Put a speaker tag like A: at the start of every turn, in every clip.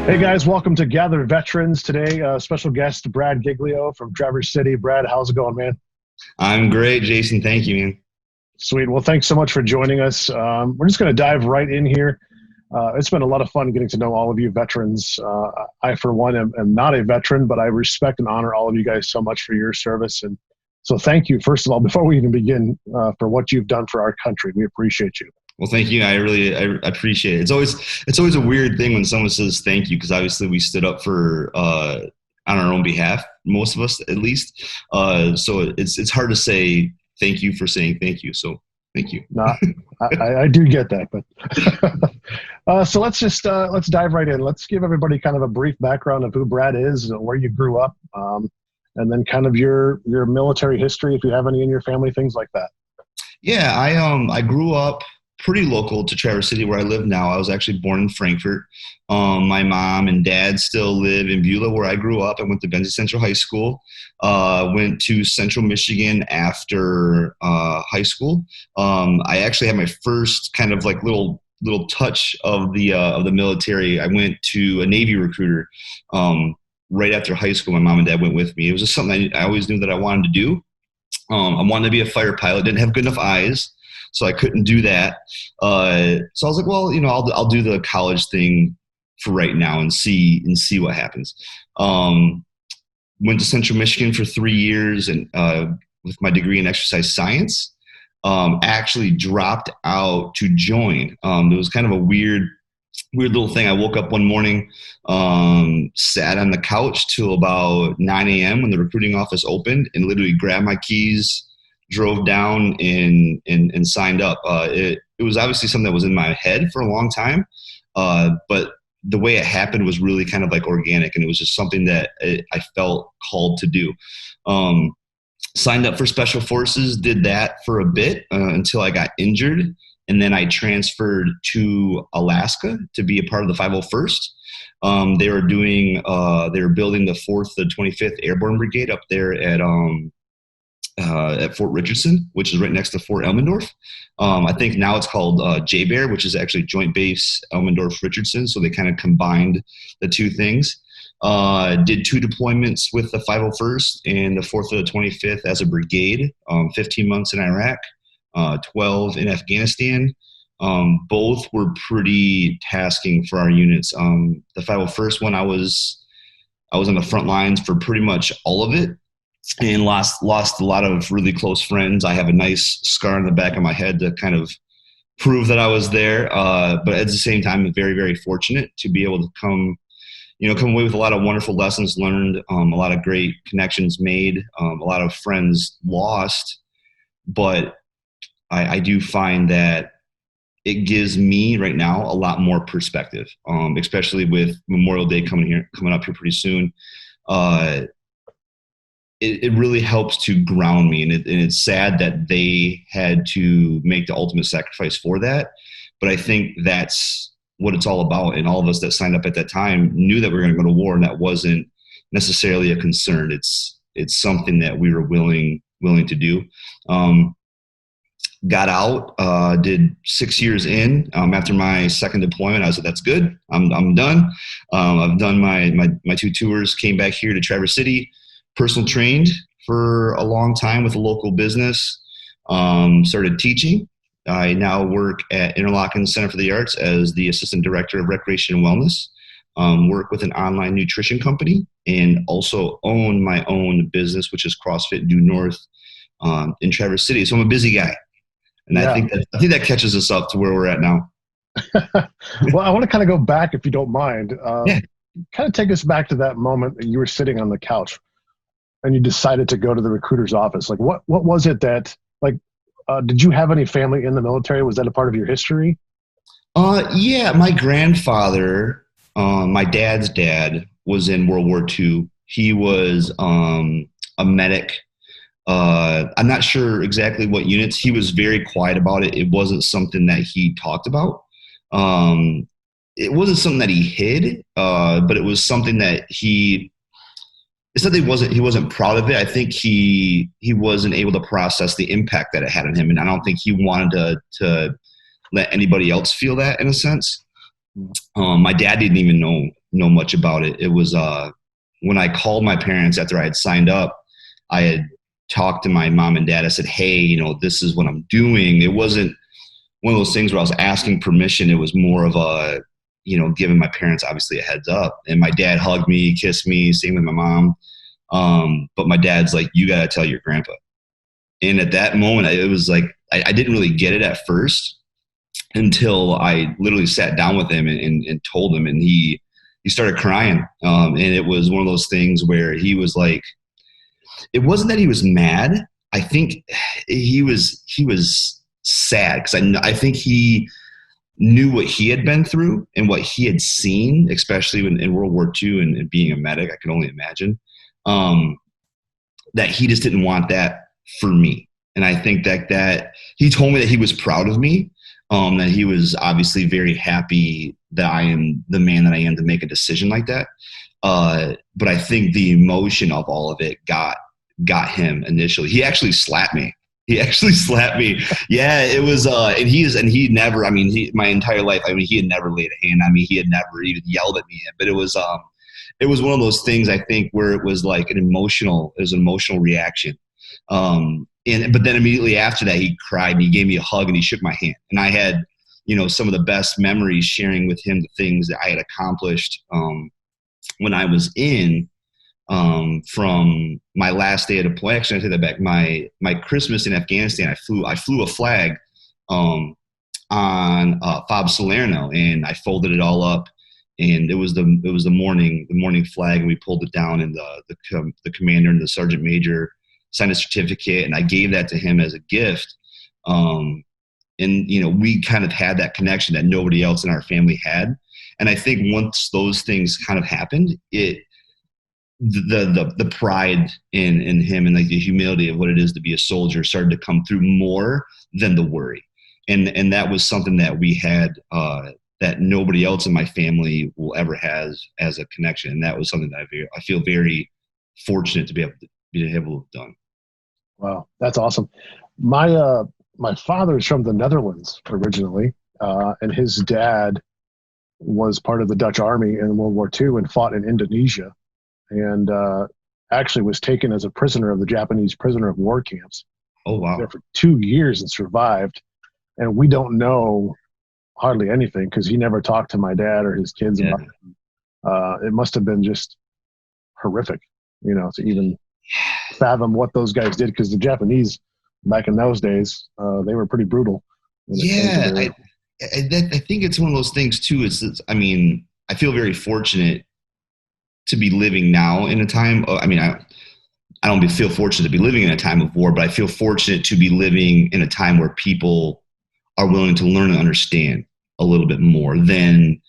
A: Hey guys, welcome to Gather Veterans. Today, special guest Brad Giglio from Traverse City. Brad, how's it going, man?
B: I'm great, Jason. Thank you, man.
A: Sweet. Well, thanks so much for joining us. We're just going to dive right in here. It's been a lot of fun getting to know all of you veterans. I, for one, am not a veteran, but I respect and honor all of you guys so much for your service. And so thank you, first of all, before we even begin, for what you've done for our country. We appreciate you.
B: Well, thank you. I appreciate it. It's always a weird thing when someone says thank you, because obviously we stood up for on our own behalf, most of us at least. So it's hard to say thank you for saying thank you. So thank you.
A: No, I do get that, but so let's dive right in. Let's give everybody kind of a brief background of who Brad is, where you grew up, and then kind of your military history, if you have any in your family, things like that.
B: Yeah, I grew up pretty local to Traverse City, where I live now. I was actually born in Frankfort. My mom and dad still live in Beulah, where I grew up. I went to Benzie Central High School. Went to Central Michigan after high school. I actually had my first kind of like little touch of the military. I went to a Navy recruiter right after high school. My mom and dad went with me. It was just something I always knew that I wanted to do. I wanted to be a fighter pilot. Didn't have good enough eyes, so I couldn't do that. So I was like, well, I'll do the college thing for right now and see what happens. Went to Central Michigan for 3 years and with my degree in exercise science. Actually dropped out to join. It was kind of a weird little thing. I woke up one morning, sat on the couch till about 9 a.m. when the recruiting office opened, and literally grabbed my keys, drove down and signed up. It was obviously something that was in my head for a long time, but the way it happened was really kind of like organic, and it was just something that I felt called to do. Signed up for Special Forces, did that for a bit until I got injured, and then I transferred to Alaska to be a part of the 501st. They were building the 4th to 25th Airborne Brigade up there at Fort Richardson, which is right next to Fort Elmendorf. I think now it's called J-Bear, which is actually Joint Base Elmendorf-Richardson. So they kind of combined the two things. Did 2 deployments with the 501st and the 4th to the 25th as a brigade, 15 months in Iraq, 12 in Afghanistan. Both were pretty tasking for our units. The 501st one, I was on the front lines for pretty much all of it, and lost a lot of really close friends. I have a nice scar on the back of my head to kind of prove that I was there. But at the same time, I'm very, very fortunate to be able to come away with a lot of wonderful lessons learned, a lot of great connections made, a lot of friends lost. But I do find that it gives me right now a lot more perspective, especially with Memorial Day coming up here pretty soon. It really helps to ground me, and it's sad that they had to make the ultimate sacrifice for that. But I think that's what it's all about, and all of us that signed up at that time knew that we were going to go to war, and that wasn't necessarily a concern. It's something that we were willing to do. Got out, did 6 years in. After my second deployment, I said, that's good. I'm done. I've done my 2 tours, came back here to Traverse City, personal trained for a long time with a local business, started teaching. I now work at Interlochen Center for the Arts as the Assistant Director of Recreation and Wellness, work with an online nutrition company, and also own my own business, which is CrossFit Due North in Traverse City. So I'm a busy guy. And yeah. I think that catches us up to where we're at now.
A: Well, I want to kind of go back, if you don't mind.
B: Yeah.
A: Kind of take us back to that moment that you were sitting on the couch and you decided to go to the recruiter's office. Like, what was it that, like, did you have any family in the military? Was that a part of your history?
B: Yeah, my grandfather, my dad's dad, was in World War II. He was a medic. I'm not sure exactly what units. He was very quiet about it. It wasn't something that he talked about. It wasn't something that he hid, but it was something that it's not that he wasn't proud of it. I think he wasn't able to process the impact that it had on him, and I don't think he wanted to let anybody else feel that, in a sense. My dad didn't even know know much about it. It was when I called my parents after I had signed up, I had talked to my mom and dad. I said, hey, this is what I'm doing. It wasn't one of those things where I was asking permission. It was more of a, giving my parents obviously a heads up. And my dad hugged me, kissed me, same with my mom. But my dad's like, you got to tell your grandpa. And at that moment, it was like, I didn't really get it at first until I literally sat down with him and told him, and he started crying. And it was one of those things where he was like, it wasn't that he was mad. I think he was sad, because I think he knew what he had been through and what he had seen, especially in World War II and being a medic. I could only imagine that he just didn't want that for me. And I think that he told me that he was proud of me, that he was obviously very happy that I am the man that I am to make a decision like that. But I think the emotion of all of it got him initially. He actually slapped me. Yeah, it was, he never, my entire life, he had never laid a hand on me. He had never even yelled at me, but it was one of those things, I think, where it was like an emotional reaction. But then immediately after that, he cried and he gave me a hug and he shook my hand. And I had, some of the best memories sharing with him the things that I had accomplished, when I was in, from my last day of deployment. Actually, I take that back. My Christmas in Afghanistan, I flew a flag on Fob Salerno, and I folded it all up, and it was the morning flag, and we pulled it down, and the commander and the sergeant major signed a certificate, and I gave that to him as a gift. And we kind of had that connection that nobody else in our family had. And I think once those things kind of happened, the pride in him and like the humility of what it is to be a soldier started to come through more than the worry. And that was something that we had, that nobody else in my family will ever has as a connection. And that was something that I feel very fortunate to be able to have done.
A: Wow, that's awesome. My father is from the Netherlands originally, and his dad was part of the Dutch army in World War II and fought in Indonesia, and actually was taken as a prisoner of the Japanese prisoner of war camps.
B: Oh, wow.
A: There for 2 years and survived. And we don't know hardly anything because he never talked to my dad or his kids about it. It must have been just horrific, to even fathom what those guys did, because the Japanese back in those days, they were pretty brutal.
B: Yeah, I think it's one of those things too. I feel very fortunate to be living now in a time. I don't feel fortunate to be living in a time of war, but I feel fortunate to be living in a time where people are willing to learn and understand a little bit more than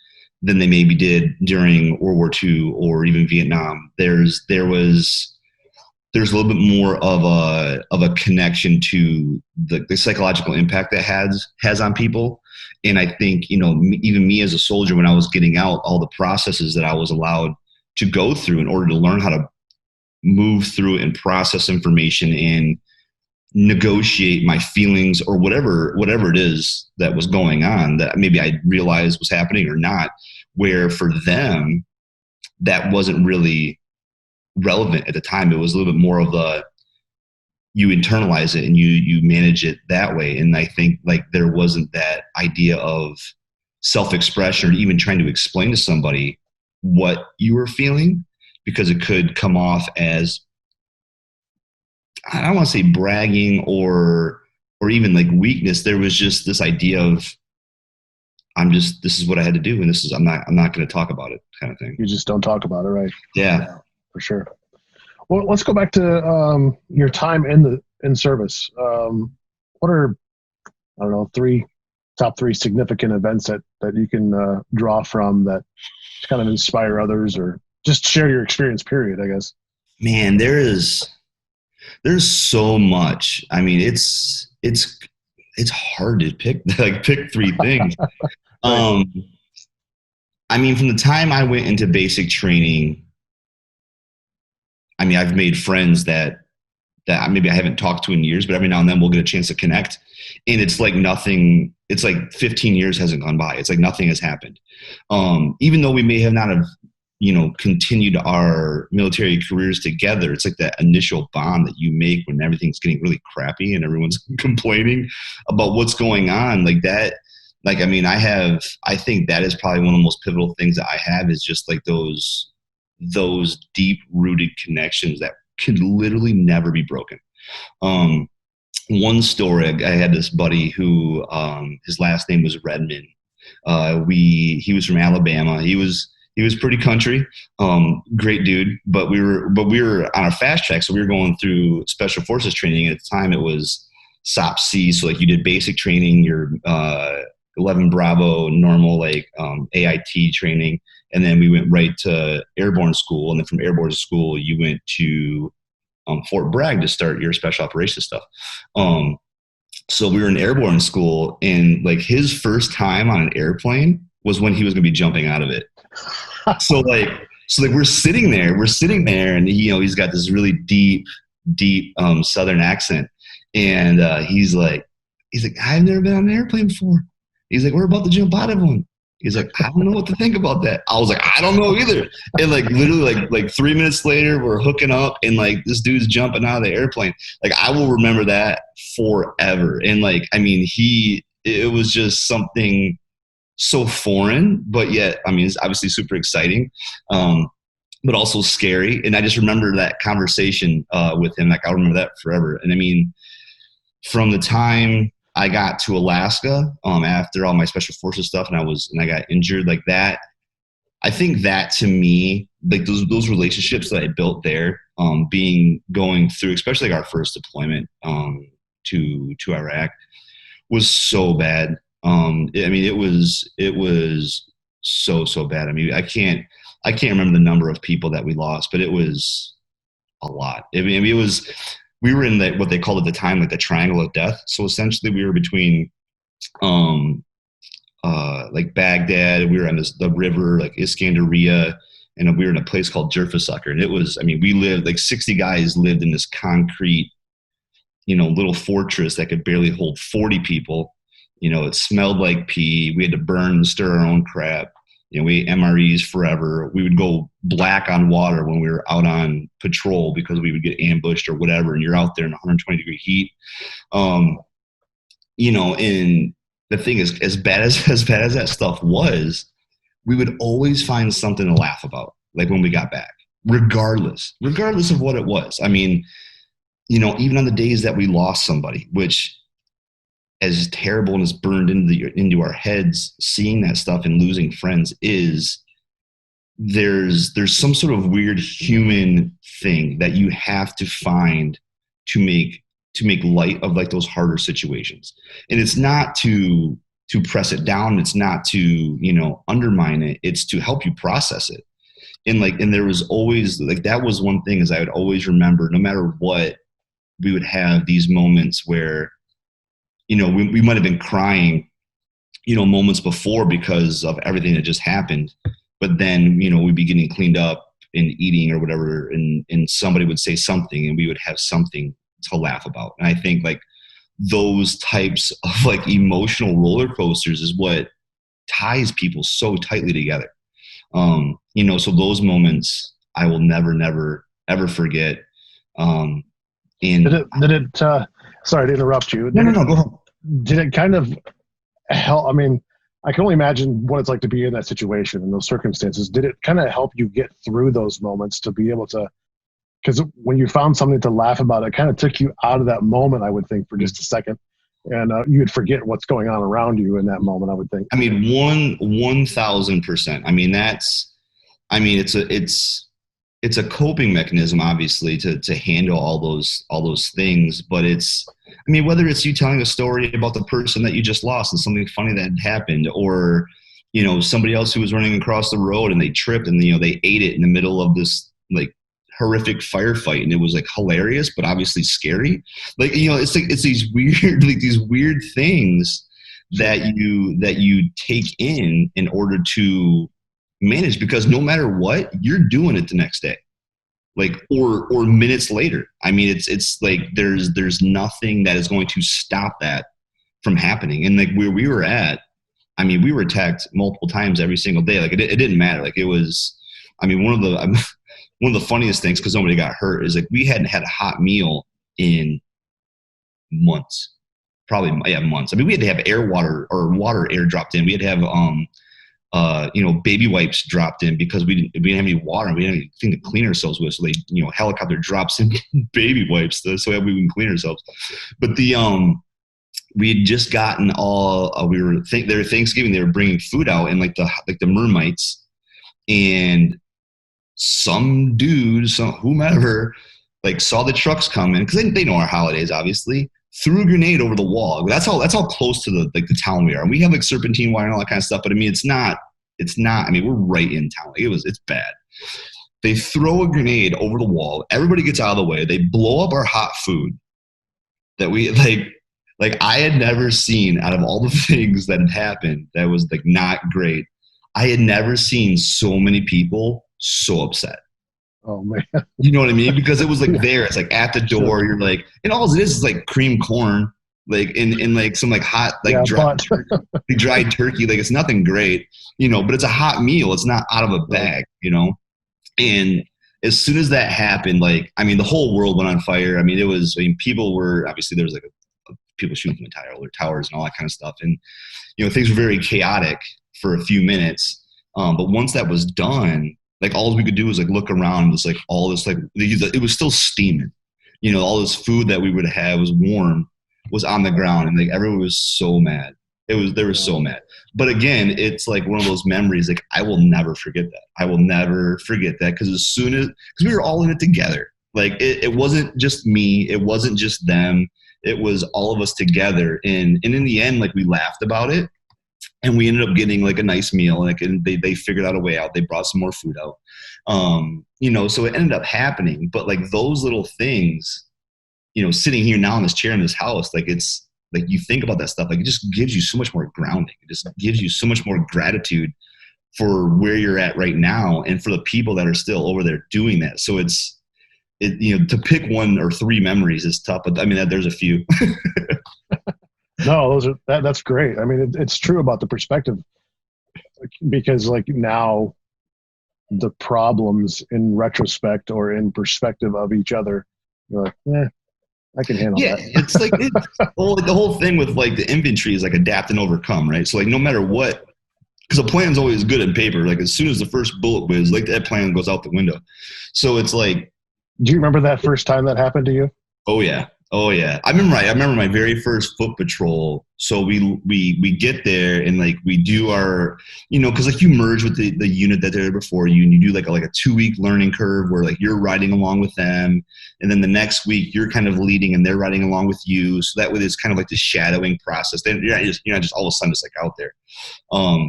B: they maybe did during World War II or even Vietnam. There's a little bit more of a connection to the psychological impact that has on people. And I think, even me as a soldier, when I was getting out, all the processes that I was allowed to go through in order to learn how to move through and process information and negotiate my feelings or whatever it is that was going on that maybe I realized was happening or not, where for them that wasn't really relevant at the time. It was a little bit more of you internalize it and you manage it that way. And I think like there wasn't that idea of self-expression or even trying to explain to somebody what you were feeling, because it could come off as, I don't want to say bragging or even like weakness. There was just this idea of, this is what I had to do, and I'm not going to talk about it, kind of thing.
A: You just don't talk about it, right?
B: Yeah,
A: for sure. Well, let's go back to your time in service. What are, I don't know, top three significant events that you can draw from that kind of inspire others, or just share your experience, period, I guess?
B: Man, there's so much. It's hard to pick three things. Right. From the time I went into basic training, I've made friends that maybe I haven't talked to in years, but every now and then we'll get a chance to connect. And it's like nothing, it's like 15 years hasn't gone by. It's like nothing has happened. Even though we may have not have continued our military careers together. It's like that initial bond that you make when everything's getting really crappy and everyone's complaining about what's going on. Like that, like, I mean, I think that is probably one of the most pivotal things that I have, is just like those deep rooted connections that can literally never be broken. One story, I had this buddy who, his last name was Redmond. He was from Alabama. He was pretty country, great dude, but we were on a fast track. So we were going through special forces training. At the time it was SOP-C. So like you did basic training, your, 11 Bravo normal, like, AIT training. And then we went right to airborne school. And then from airborne school, you went to, Fort Bragg to start your special operations stuff. So we were in airborne school, and like his first time on an airplane was when he was going to be jumping out of it. So we're sitting there, and he's got this really deep Southern accent, and he's like, I've never been on an airplane before. He's like, we're about to jump out of one. He's like, I don't know what to think about that. I was like, I don't know either. And like literally like 3 minutes later, we're hooking up, and like this dude's jumping out of the airplane. Like I will remember that forever. And like, I mean, it was just something so foreign, but yet, I mean, it's obviously super exciting, but also scary. And I just remember that conversation with him. Like I'll remember that forever. And I mean, from the time I got to Alaska, after all my special forces stuff, and I got injured like that, I think that to me, like those relationships that I built there, going through, especially like our first deployment, to Iraq, was so bad. I mean, it was so bad. I mean, I can't remember the number of people that we lost, but it was a lot. I mean, we were in what they called at the time, like the triangle of death. So essentially we were between, like Baghdad, we were on the river, like Iskandariya, and we were in a place called Jerfasucker. And it was, I mean, we lived, like 60 guys lived in this concrete, little fortress that could barely hold 40 people. It smelled like pee. We had to burn and stir our own crap. We ate MREs forever. We would go black on water when we were out on patrol because we would get ambushed or whatever. And you're out there in 120-degree heat. And the thing is, as bad as that stuff was, we would always find something to laugh about, like when we got back, regardless of what it was. I mean, even on the days that we lost somebody, which, as terrible and as burned into our heads, seeing that stuff and losing friends, there's some sort of weird human thing that you have to find to make light of like those harder situations. And it's not to press it down. It's not to, undermine it. It's to help you process it. And there was always, like, that was one thing, is I would always remember, no matter what, we would have these moments where, we might have been crying, moments before because of everything that just happened. But then, we'd be getting cleaned up and eating or whatever, and somebody would say something, and we would have something to laugh about. And I think like those types of like emotional roller coasters is what ties people so tightly together. So those moments I will never, ever forget. And
A: Sorry to interrupt you.
B: No, go ahead.
A: Did it kind of help? I mean, I can only imagine what it's like to be in that situation, in those circumstances. Did it kind of help you get through those moments to be able to, because when you found something to laugh about, it kind of took you out of that moment, I would think, for just a second. And you would forget what's going on around you in that moment, I would think.
B: I mean, 1,000%. I mean, it's a coping mechanism, obviously, to handle all those things. But whether it's you telling a story about the person that you just lost and something funny that had happened, or, somebody else who was running across the road and they tripped and, they ate it in the middle of this like horrific firefight, and it was like hilarious, but obviously scary. Like, it's these weird, like these weird things that you take in order to manage, because no matter what, you're doing it the next day, like, or minutes later. I mean, it's like there's nothing that is going to stop that from happening. And like where we were at, I mean, we were attacked multiple times every single day. Like it didn't matter. Like it was, I mean, one of the funniest things, because nobody got hurt, is like we hadn't had a hot meal in months, probably months. I mean, we had to have water air dropped in. We had to have baby wipes dropped in because we didn't have any water and we didn't have anything to clean ourselves with. So they, helicopter drops in baby wipes so that we can clean ourselves. But we had just gotten there Thanksgiving. They were bringing food out and like the mermites, and some dude, whomever, like saw the trucks coming because they know our holidays, obviously. Threw a grenade over the wall. That's how close to the town we are. And we have like serpentine wire and all that kind of stuff, but I mean, it's not. I mean, we're right in town. It's bad. They throw a grenade over the wall. Everybody gets out of the way. They blow up our hot food that we like. I had never seen, out of all the things that had happened that was like not great, I had never seen so many people so upset.
A: Oh man.
B: You know what I mean? Because it was like there, it's like at the door, you're like, and all it is like cream corn, like in like some like hot, like dried turkey. Like it's nothing great, but it's a hot meal. It's not out of a bag, And as soon as that happened, like, I mean, the whole world went on fire. I mean, people were, obviously there was like people shooting from the towers and all that kind of stuff. And, things were very chaotic for a few minutes. But once that was done, like all we could do was like look around and just like all this, like it was still steaming, all this food that we would have was warm, was on the ground, and like everyone was so mad. They were so mad. But again, it's like one of those memories, like I will never forget that. I will never forget that because because we were all in it together. Like it wasn't just me. It wasn't just them. It was all of us together. And in the end, like we laughed about it. And we ended up getting like a nice meal, and they figured out a way out. They brought some more food out, so it ended up happening. But like those little things, sitting here now in this chair in this house, like it's like you think about that stuff, like it just gives you so much more grounding. It just gives you so much more gratitude for where you're at right now and for the people that are still over there doing that. So to pick one or three memories is tough, but I mean, there's a few.
A: No, that's great. I mean, it's true about the perspective, because like now the problems in retrospect or in perspective of each other, you're like, I can handle that.
B: It's like, like the whole thing with like the infantry is like adapt and overcome, right? So like no matter what, because a plan's always good on paper. Like as soon as the first bullet whiz, like that plan goes out the window. So it's like,
A: do you remember that first time that happened to you?
B: Oh yeah. I remember my very first foot patrol. So we get there and like we do our, cause like you merge with the unit that they're there before you, and you do like a 2-week learning curve where like you're riding along with them. And then the next week you're kind of leading and they're riding along with you. So that way it's kind of like the shadowing process. Then you're not just all of a sudden just like out there, so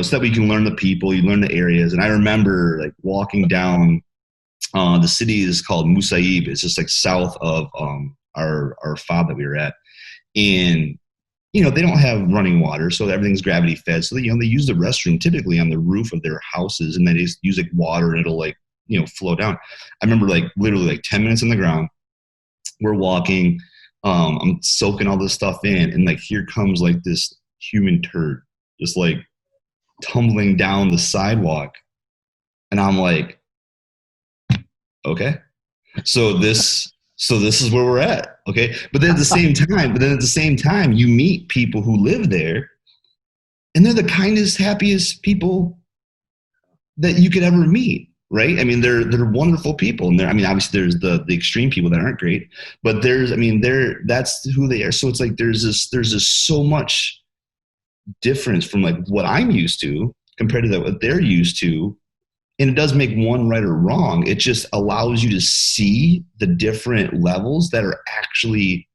B: that we can learn the people, you learn the areas. And I remember like walking down, the city is called Musaib. It's just like south of, our FOB that we were at, and they don't have running water, so everything's gravity fed. So they use the restroom typically on the roof of their houses, and they just use like water and it'll like flow down. I remember like literally like 10 minutes on the ground, we're walking, I'm soaking all this stuff in, and like here comes like this human turd just like tumbling down the sidewalk, and I'm like, okay, so this is where we're at. Okay. But then at the same time, you meet people who live there, and they're the kindest, happiest people that you could ever meet. Right. I mean, they're wonderful people. And obviously there's the extreme people that aren't great, but that's who they are. So it's like, there's this so much difference from like what I'm used to compared to what they're used to. And it does make one right or wrong. It just allows you to see the different levels that are actually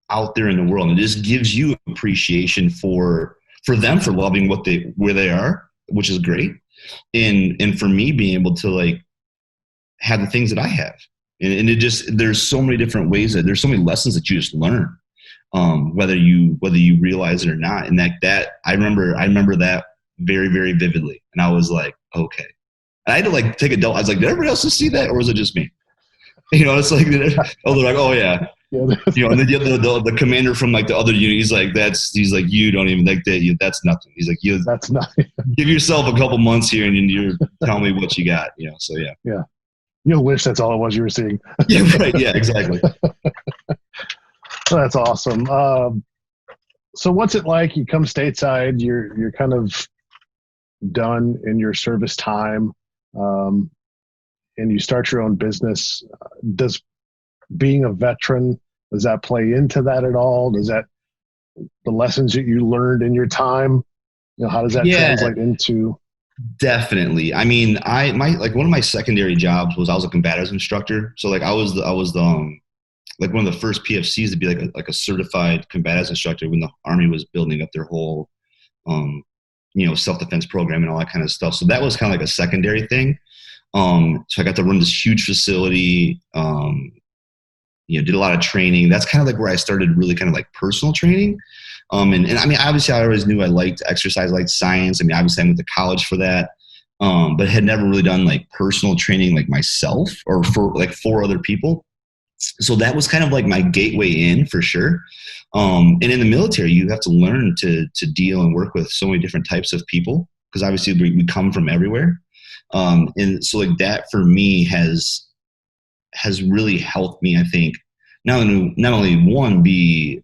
B: out there in the world. And it just gives you appreciation for them, for loving where they are, which is great. And for me being able to like have the things that I have. And it just, there's so many different ways there's so many lessons that you just learn, whether you realize it or not. And that I remember that very, very vividly. And I was like, okay. I had to like I was like, did everybody else just see that, or was it just me? It's like, they're like, oh yeah.
A: Yeah.
B: And then the commander from like the other unit, he's like, you don't even like that. That's nothing. He's like,
A: That's nothing.
B: give yourself a couple months here and you're telling me what you got, so yeah.
A: Yeah. You'll wish that's all it was you were seeing.
B: Yeah, right. Yeah, exactly.
A: That's awesome. So what's it like? You come stateside, you're kind of done in your service time, and you start your own business. Does being a veteran, does that play into that at all? Does that, the lessons that you learned in your time, how does that translate into?
B: Definitely. I mean, one of my secondary jobs was I was a combatives instructor. So like I was the like one of the first PFCs to be like a certified combatives instructor when the Army was building up their whole self-defense program and all that kind of stuff. So that was kind of like a secondary thing. So I got to run this huge facility, did a lot of training. That's kind of like where I started really kind of like personal training. And I mean, obviously I always knew I liked exercise, I liked science. I mean, obviously I went to college for that, but had never really done like personal training like myself or for other people. So that was kind of like my gateway in for sure. And in the military, you have to learn to deal and work with so many different types of people because obviously we come from everywhere. And so like that for me has really helped me, I think, not only one, be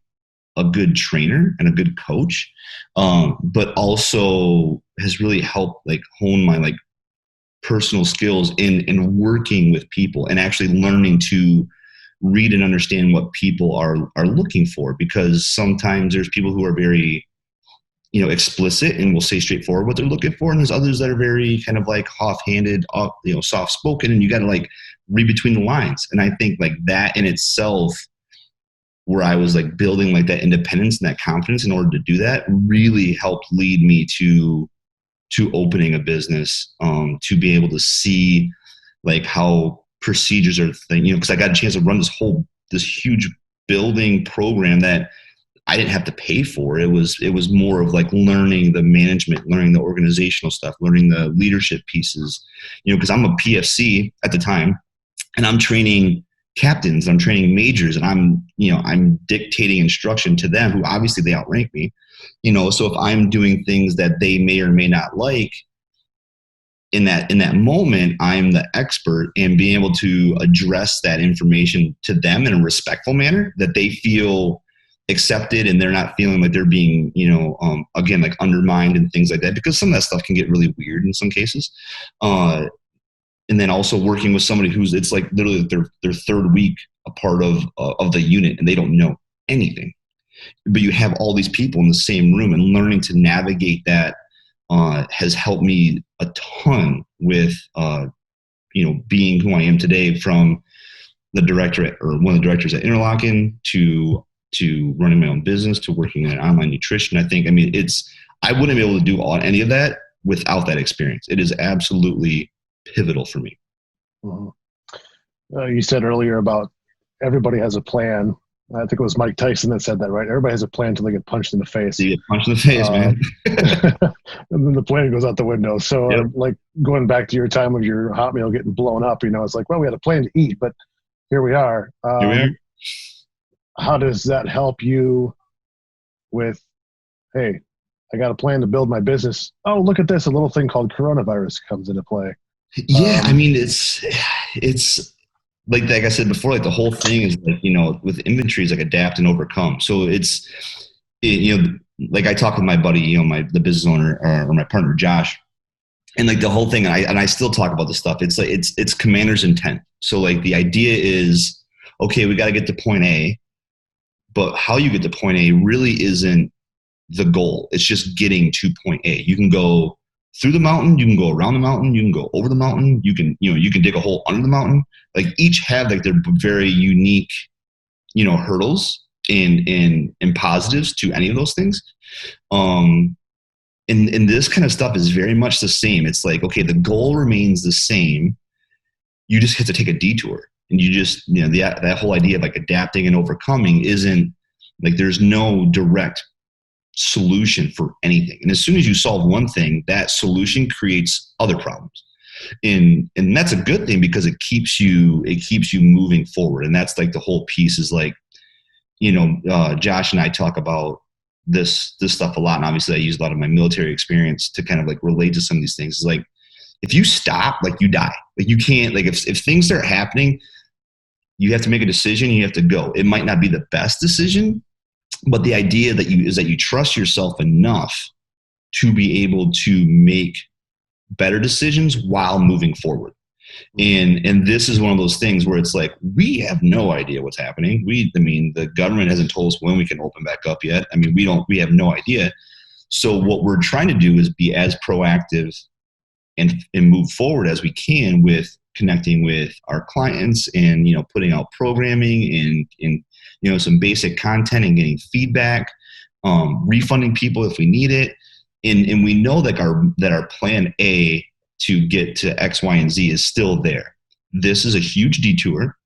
B: a good trainer and a good coach, but also has really helped like hone my like personal skills in working with people and actually learning to read and understand what people are looking for, because sometimes there's people who are very explicit and will say straightforward what they're looking for, and there's others that are very kind of like offhanded, soft spoken, and you got to like read between the lines. And I think like that in itself, where I was like building like that independence and that confidence in order to do that, really helped lead me to opening a business, to be able to see like how procedures are because I got a chance to run this huge building program that I didn't have to pay for. It was more of like learning the management, learning the organizational stuff, learning the leadership pieces, because I'm a PFC at the time and I'm training captains, I'm training majors, and I'm dictating instruction to them who obviously they outrank me, so if I'm doing things that they may or may not like, in that moment, I'm the expert, and being able to address that information to them in a respectful manner that they feel accepted and they're not feeling like they're being, again, like undermined and things like that, because some of that stuff can get really weird in some cases. And then also working with somebody it's like literally their third week a part of the unit and they don't know anything, but you have all these people in the same room, and learning to navigate that has helped me a ton with, being who I am today, from the director or one of the directors at Interlochen to running my own business to working in online nutrition. I wouldn't be able to do any of that without that experience. It is absolutely pivotal for me.
A: Mm-hmm. You said earlier about everybody has a plan. I think it was Mike Tyson that said that, right? Everybody has a plan until they get punched in the face.
B: You get punched in the face, man.
A: And then the plan goes out the window. So
B: yep.
A: Like going back to your time of your hot meal getting blown up, it's like, well, we had a plan to eat, but here we are. How does that help you with, hey, I got a plan to build my business. Oh, look at this. A little thing called coronavirus comes into play.
B: Yeah. It's like I said before, like the whole thing is like, with inventory is like adapt and overcome. So like I talk with my buddy, the business owner or my partner, Josh, and like the whole thing. And I still talk about this stuff. It's like, it's commander's intent. So like the idea is, okay, we got to get to point A, but how you get to point A really isn't the goal. It's just getting to point A. You can go through the mountain, you can go around the mountain, you can go over the mountain, you can dig a hole under the mountain. Like each have like their very unique, hurdles and positives to any of those things. And this kind of stuff is very much the same. It's like, okay, the goal remains the same. You just have to take a detour, and you just, that whole idea of like adapting and overcoming isn't like, there's no direct solution for anything. And as soon as you solve one thing, that solution creates other problems. And that's a good thing, because it keeps you moving forward. And that's like the whole piece is like, Josh and I talk about this stuff a lot. And obviously I use a lot of my military experience to kind of like relate to some of these things. It's like, if you stop, like you die. Like you can't, like if things start happening, you have to make a decision. You have to go. It might not be the best decision, but the idea is that you trust yourself enough to be able to make better decisions while moving forward. And this is one of those things where it's like, we have no idea what's happening. The government hasn't told us when we can open back up yet. We have no idea. So what we're trying to do is be as proactive and move forward as we can with connecting with our clients and, putting out programming and some basic content and getting feedback, refunding people if we need it. And we know that our plan A to get to X, Y, and Z is still there. This is a huge detour.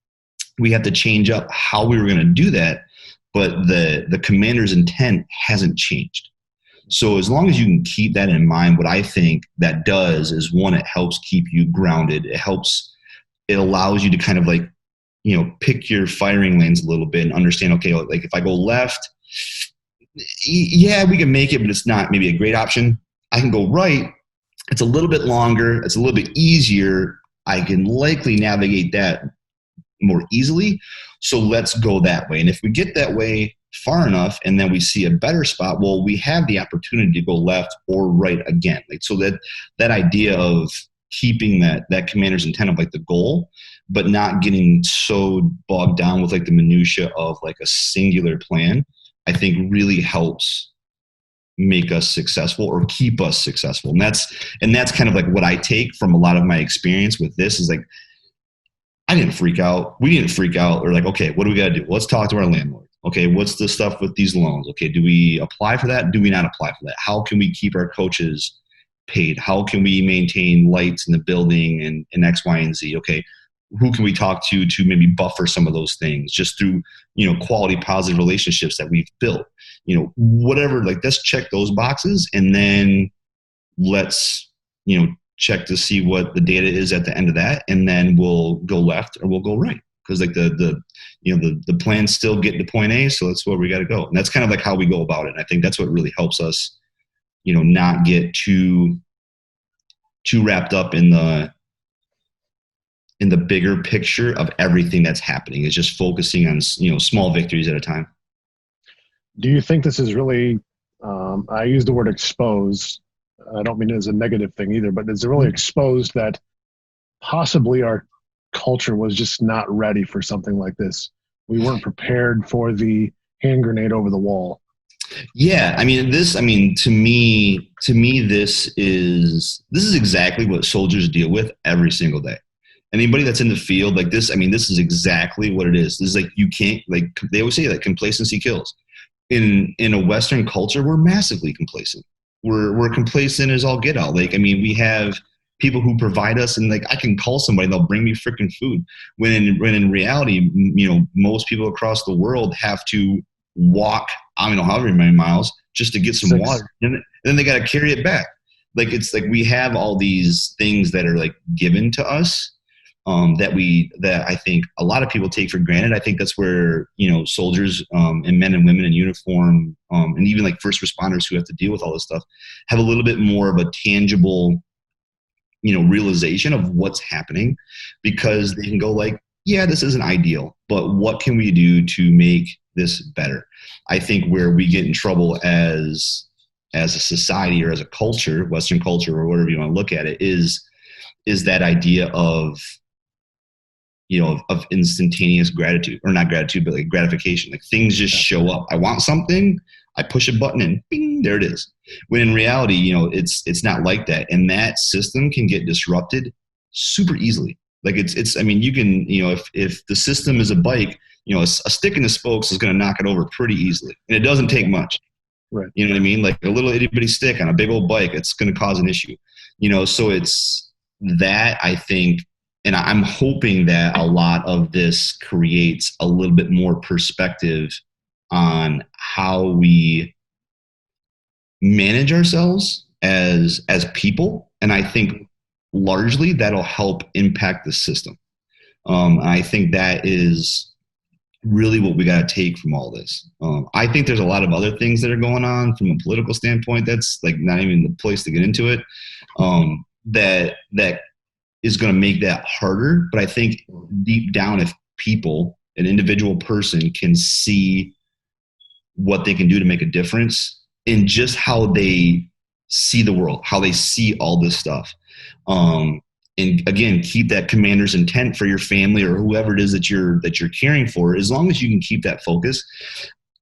B: We have to change up how we were going to do that, but the commander's intent hasn't changed. So as long as you can keep that in mind, what I think that does is, one, it helps keep you grounded. It allows you to kind of like, pick your firing lanes a little bit and understand, okay, like if I go left, yeah, we can make it, but it's not maybe a great option. I can go right. It's a little bit longer. It's a little bit easier. I can likely navigate that more easily. So let's go that way. And if we get that way far enough and then we see a better spot, well, we have the opportunity to go left or right again. Like, so that idea of keeping that commander's intent of like the goal, but not getting so bogged down with like the minutia of like a singular plan, I think really helps make us successful or keep us successful. And that's kind of like what I take from a lot of my experience with this is like, I didn't freak out. We didn't freak out. We're like, okay, what do we got to do? Let's talk to our landlord. Okay, what's the stuff with these loans? Okay, do we apply for that? Do we not apply for that? How can we keep our coaches paid? How can we maintain lights in the building and X, Y, and Z? Okay, who can we talk to maybe buffer some of those things just through, quality, positive relationships that we've built? Whatever, like let's check those boxes and then let's, check to see what the data is at the end of that. And then we'll go left or we'll go right. Because like the plan's still getting to point A, so that's where we got to go. And that's kind of like how we go about it. And I think that's what really helps us, not get too wrapped up in the bigger picture of everything that's happening. Is just focusing on, small victories at a time.
A: Do you think this is really, I use the word expose. I don't mean it as a negative thing either, but is it really exposed that possibly our culture was just not ready for something like this? We weren't prepared for the hand grenade over the wall.
B: Yeah, to me, this is exactly what soldiers deal with every single day. Anybody that's in the field like this, this is exactly what it is. This is like, you can't, like they always say that complacency kills. In a Western culture, we're massively complacent. We're complacent as all get out. Like, we have people who provide us, and like I can call somebody, they'll bring me freaking food. When in reality, most people across the world have to walk, I don't know, however many miles just to get some water, and then they got to carry it back. Like, it's like we have all these things that are like given to us, that I think a lot of people take for granted. I think that's where, soldiers, and men and women in uniform, and even like first responders who have to deal with all this stuff have a little bit more of a tangible, realization of what's happening, because they can go like, yeah, this isn't ideal, but what can we do to make this better? I think where we get in trouble as a society or as a culture, Western culture or whatever you want to look at it, is that idea of instantaneous gratitude, or not gratitude, but like gratification. Like things just show up. I want something, I push a button and bing, there it is. When in reality, it's not like that. And that system can get disrupted super easily. Like you can, if the system is a bike, a stick in the spokes is going to knock it over pretty easily. And it doesn't take much.
A: Right.
B: You know what I mean? Like a little itty bitty stick on a big old bike, it's going to cause an issue. So it's that, I think. And I'm hoping that a lot of this creates a little bit more perspective on how we manage ourselves as people. And I think largely that'll help impact the system. I think that is really what we got to take from all this. I think there's a lot of other things that are going on from a political standpoint. That's like not even the place to get into it. That is going to make that harder. But I think deep down, if people, an individual person, can see what they can do to make a difference in just how they see the world, how they see all this stuff. And again, keep that commander's intent for your family or whoever it is that you're caring for. As long as you can keep that focus,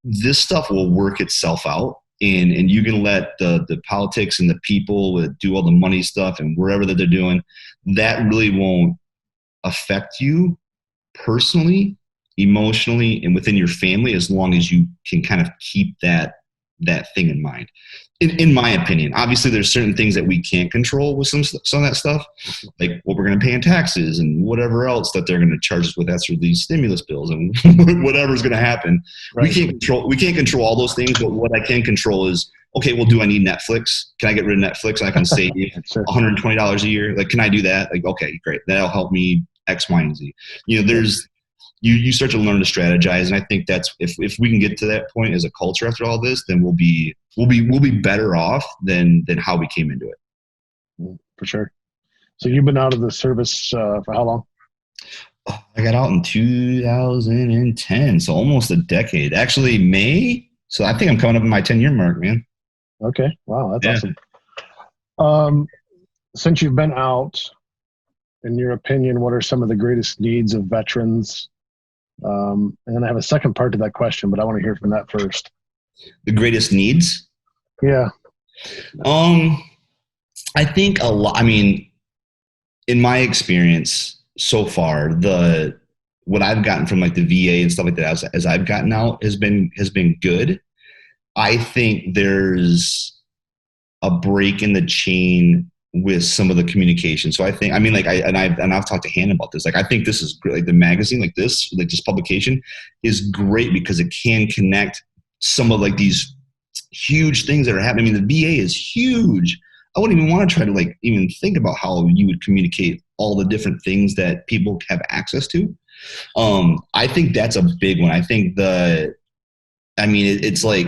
B: this stuff will work itself out. And you can let the politics and the people that do all the money stuff and wherever that they're doing, that really won't affect you personally, emotionally, and within your family, as long as you can kind of keep that thing in mind. In my opinion, obviously there's certain things that we can't control with some of that stuff, like what we're going to pay in taxes and whatever else that they're going to charge us with after these stimulus bills and whatever's going to happen. Right. We can't control all those things, but what I can control is, okay, well, do I need Netflix? Can I get rid of Netflix and I can save
A: sure.
B: $120 a year? Like, can I do that? Like, okay, great. That'll help me X, Y, and Z. You start to learn to strategize, and I think that's if we can get to that point as a culture after all this, then we'll be better off than how we came into it.
A: For sure. So you've been out of the service for how long?
B: I got out in 2010, so almost a decade. Actually, May. So I think I'm coming up in my 10-year mark, man.
A: Okay. Wow, that's awesome. Since you've been out, in your opinion, what are some of the greatest needs of veterans? And then I have a second part to that question, but I want to hear from that first.
B: The greatest needs?
A: Yeah.
B: I think a lot. I mean, in my experience so far, what I've gotten from like the VA and stuff like that as I've gotten out has been good. I think there's a break in the chain with some of the communication. So I think, I mean, like I've talked to Hannah about this. Like, I think this is great. Like the magazine, like this publication is great because it can connect some of like these huge things that are happening. I mean, the VA is huge. I wouldn't even want to try to like even think about how you would communicate all the different things that people have access to. I think that's a big one. I think it's like,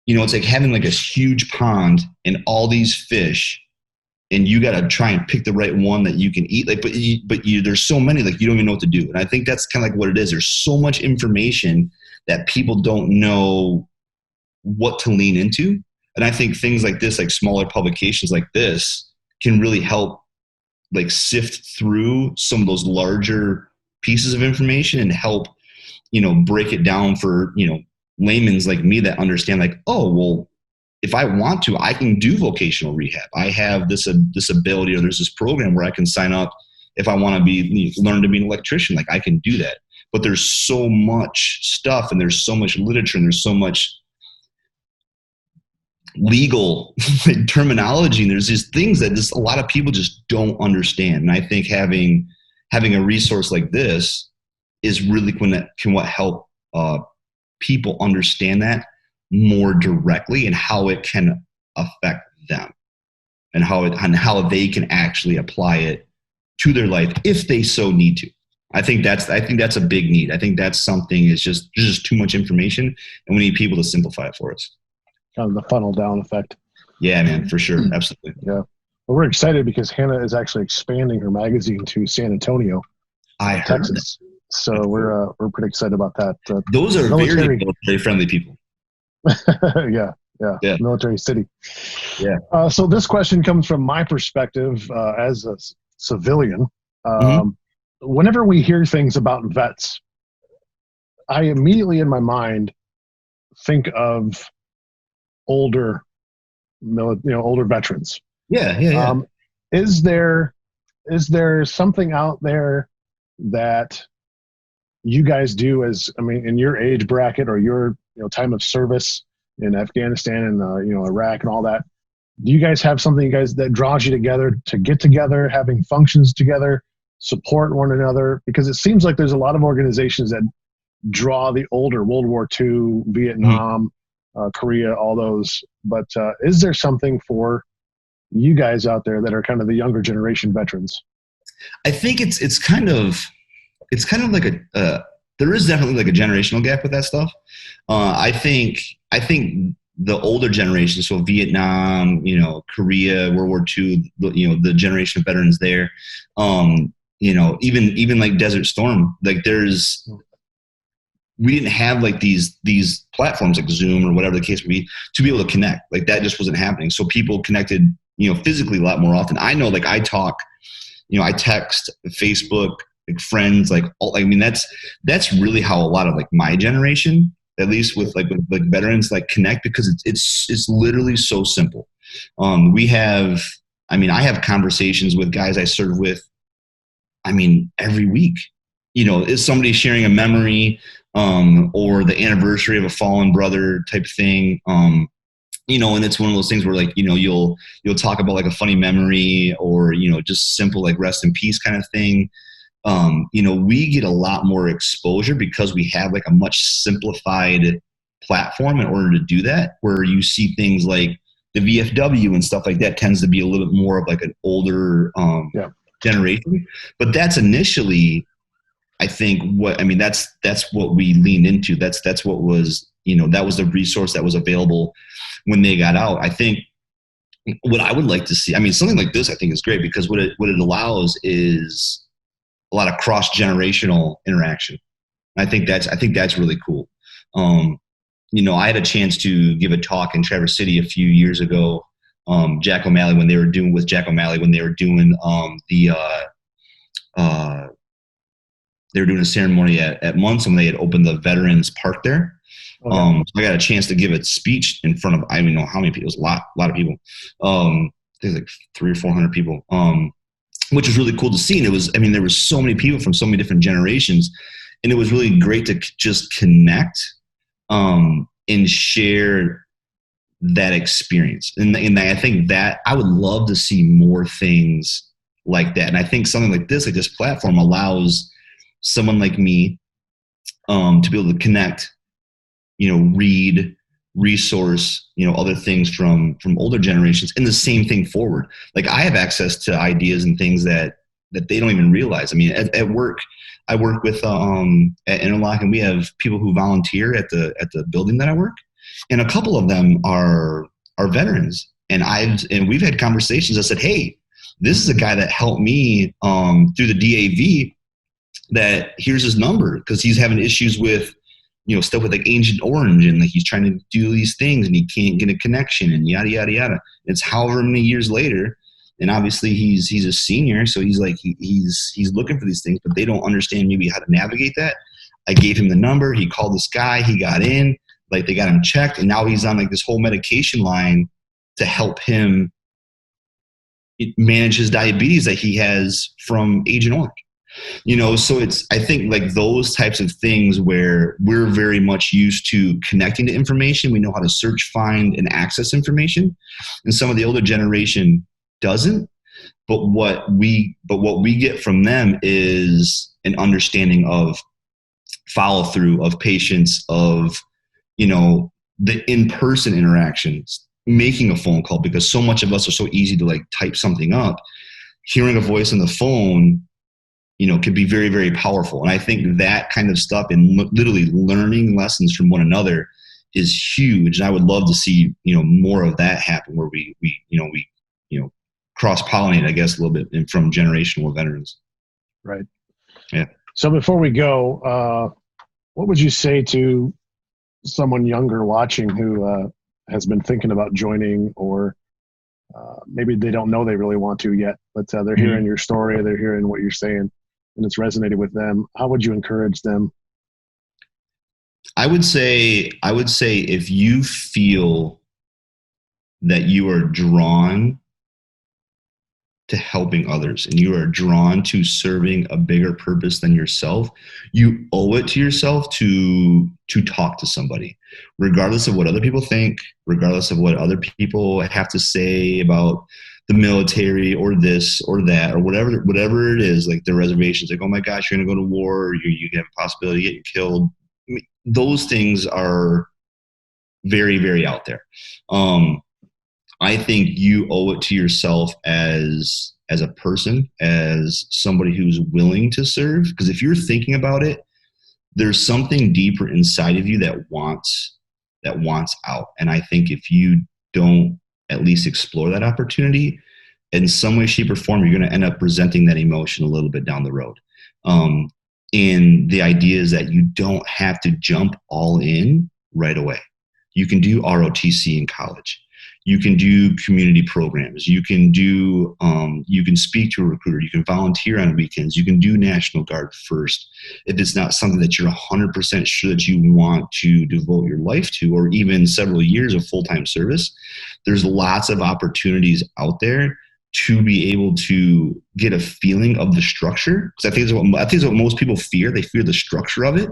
B: it's like having like a huge pond and all these fish, and you got to try and pick the right one that you can eat. Like, but there's so many, like you don't even know what to do. And I think that's kind of like what it is. There's so much information that people don't know what to lean into. And I think things like this, like smaller publications like this, can really help like sift through some of those larger pieces of information and help, break it down for, layman's like me that understand like, oh, well, if I want to, I can do vocational rehab. I have this ability, or there's this program where I can sign up if I want to learn to be an electrician. Like I can do that. But there's so much stuff and there's so much literature and there's so much legal terminology and there's these things that just a lot of people just don't understand. And I think having a resource like this is really what help people understand that more directly and how it can affect them and how they can actually apply it to their life if they so need to. I think that's a big need. I think that's something is just there's just too much information and we need people to simplify it for us.
A: Kind of the funnel down effect.
B: Yeah, man, for sure. Absolutely.
A: Yeah. Well, we're excited because Hannah is actually expanding her magazine to San Antonio, Texas. So we're pretty excited about that.
B: Those are very military-friendly people.
A: Yeah. Military city.
B: Yeah.
A: So this question comes from my perspective as a civilian. Whenever we hear things about vets, I immediately in my mind think of older veterans.
B: Yeah.
A: Is there something out there that you guys do in your age bracket or your time of service in Afghanistan and Iraq and all that? Do you guys have something that draws you together to get together, having functions together, support one another? Because it seems like there's a lot of organizations that draw the older World War II, Vietnam, Korea, all those. But is there something for you guys out there that are kind of the younger generation veterans?
B: I think it's kind of like there is definitely like a generational gap with that stuff. I think the older generation, so Vietnam, Korea, World War II, the generation of veterans there, even like Desert Storm, like we didn't have like these platforms like Zoom or whatever the case would be to be able to connect. Like that just wasn't happening. So people connected, physically a lot more often. I know, like I talk, I text, Facebook, like friends, like all. I mean, that's really how a lot of like my generation, at least with veterans, like connect, because it's literally so simple. I have conversations with guys I serve with, every week. Is somebody sharing a memory, or the anniversary of a fallen brother type thing. And it's one of those things where like, you'll talk about like a funny memory, or, just simple, like rest in peace kind of thing. We get a lot more exposure because we have like a much simplified platform in order to do that, where you see things like the VFW and stuff like that tends to be a little bit more of like an older, generation. But that's initially, I think that's what we leaned into. That's what was, that was the resource that was available when they got out. I think what I would like to see, something like this I think is great, because what it allows is a lot of cross-generational interaction. I think that's really cool. I had a chance to give a talk in Traverse City a few years ago. Jack O'Malley, when they were doing they were doing a ceremony at Munson. They had opened the Veterans Park there. Okay. So I got a chance to give a speech in front of, I don't know how many people. It was a lot of people. There's like 300 or 400 people, which was really cool to see. And it was, there were so many people from so many different generations, and it was really great to just connect, and share that experience. And I think that I would love to see more things like that. And I think something like this platform allows someone like me, to be able to connect, read, resource, other things from older generations, and the same thing forward. Like I have access to ideas and things that they don't even realize. At work, I work with at Interlochen, and we have people who volunteer at the building that I work, and a couple of them are veterans, and we've had conversations. I said, hey, this is a guy that helped me through the DAV. That here's his number, because he's having issues with stuff with like Agent Orange, and like he's trying to do these things and he can't get a connection, and yada yada yada. It's however many years later, and obviously he's a senior, so he's like he's looking for these things, but they don't understand maybe how to navigate that. I gave him the number. He called this guy. He got in. Like they got him checked, and now he's on like this whole medication line to help him manage his diabetes that he has from Agent Orange. So I think like those types of things where we're very much used to connecting to information. We know how to search, find, and access information, and some of the older generation doesn't. But what we get from them is an understanding of follow through, of patience, of the in-person interactions, making a phone call, because so much of us are so easy to like type something up. Hearing a voice on the phone, can be very, very powerful. And I think that kind of stuff, and literally learning lessons from one another, is huge. And I would love to see, more of that happen, where we cross-pollinate, I guess, a little bit from generational veterans.
A: Right.
B: Yeah.
A: So before we go, what would you say to someone younger watching who has been thinking about joining, or maybe they don't know they really want to yet, but they're hearing your story, they're hearing what you're saying, and it's resonated with them? How would you encourage them?
B: I would say if you feel that you are drawn to helping others and you are drawn to serving a bigger purpose than yourself, you owe it to yourself to talk to somebody, regardless of what other people think, regardless of what other people have to say about the military or this or that or whatever it is, like the reservations, like, oh my gosh, you're going to go to war, or you have a possibility of getting killed. Those things are very, very out there. I think you owe it to yourself as a person, as somebody who's willing to serve. Because if you're thinking about it, there's something deeper inside of you that wants out. And I think if you don't at least explore that opportunity in some way, shape, or form, you're going to end up resenting that emotion a little bit down the road. And the idea is that you don't have to jump all in right away. You can do ROTC in college. You can do community programs. You can do, you can speak to a recruiter. You can volunteer on weekends. You can do National Guard first. If it's not something that you're 100% sure that you want to devote your life to, or even several years of full-time service, there's lots of opportunities out there to be able to get a feeling of the structure. Because I think it's what most people fear. They fear the structure of it.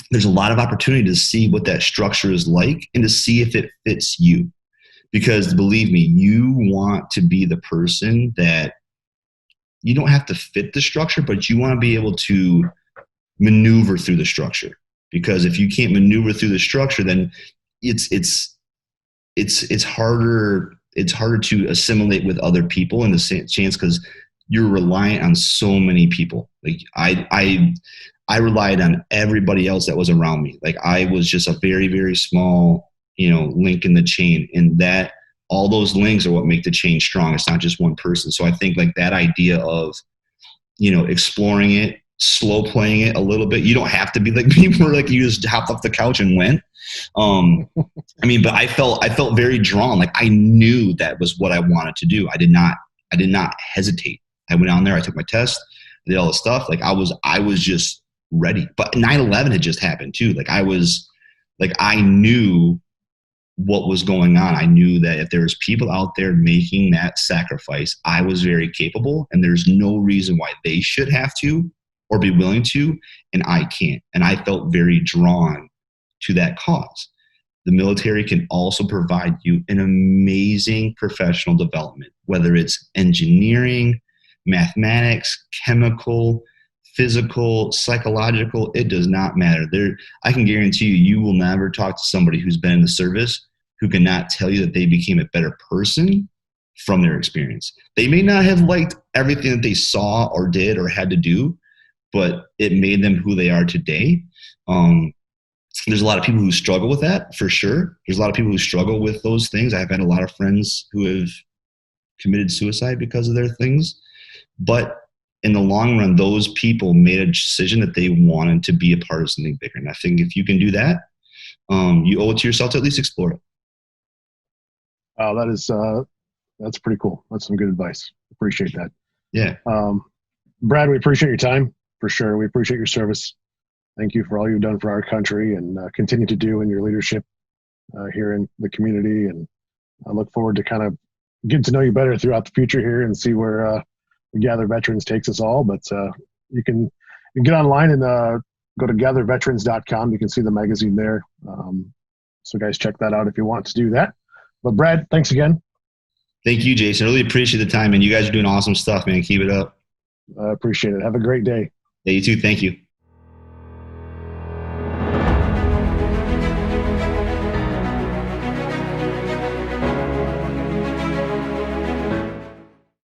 B: There's a lot of opportunity to see what that structure is like and to see if it fits you. Because believe me, you want to be the person that you don't have to fit the structure, but you want to be able to maneuver through the structure. Because if you can't maneuver through the structure, then it's harder to assimilate with other people in the same chance, because you're reliant on so many people. Like I relied on everybody else that was around me. Like I was just a very, very small, link in the chain, and that all those links are what make the chain strong. It's not just one person. So I think like that idea of, exploring it, slow playing it a little bit. You don't have to be like people where like you just hopped off the couch and went. But I felt very drawn. Like I knew that was what I wanted to do. I did not hesitate. I went on there, I took my test, I did all the stuff. Like I was just ready. But 9/11 had just happened too. I knew what was going on. I knew that if there was people out there making that sacrifice, I was very capable, and there's no reason why they should have to or be willing to, and I can't. And I felt very drawn to that cause. The military can also provide you an amazing professional development, whether it's engineering, mathematics, chemical, physical, psychological, it does not matter. I can guarantee you will never talk to somebody who's been in the service who cannot tell you that they became a better person from their experience. They may not have liked everything that they saw or did or had to do, but it made them who they are today. There's a lot of people who struggle with that, for sure. There's a lot of people who struggle with those things. I've had a lot of friends who have committed suicide because of their things. But in the long run, those people made a decision that they wanted to be a part of something bigger. And I think if you can do that, you owe it to yourself to at least explore it.
A: Oh, that's pretty cool. That's some good advice. Appreciate that.
B: Yeah.
A: Brad, we appreciate your time for sure. We appreciate your service. Thank you for all you've done for our country and continue to do in your leadership here in the community. And I look forward to kind of getting to know you better throughout the future here and see where the Gather Veterans takes us all. But you can get online and go to gatherveterans.com. You can see the magazine there. So guys, check that out if you want to do that. But Brad, thanks again.
B: Thank you, Jason. I really appreciate the time, and you guys are doing awesome stuff, man. Keep it up.
A: I appreciate it. Have a great day.
B: Yeah, you too. Thank you.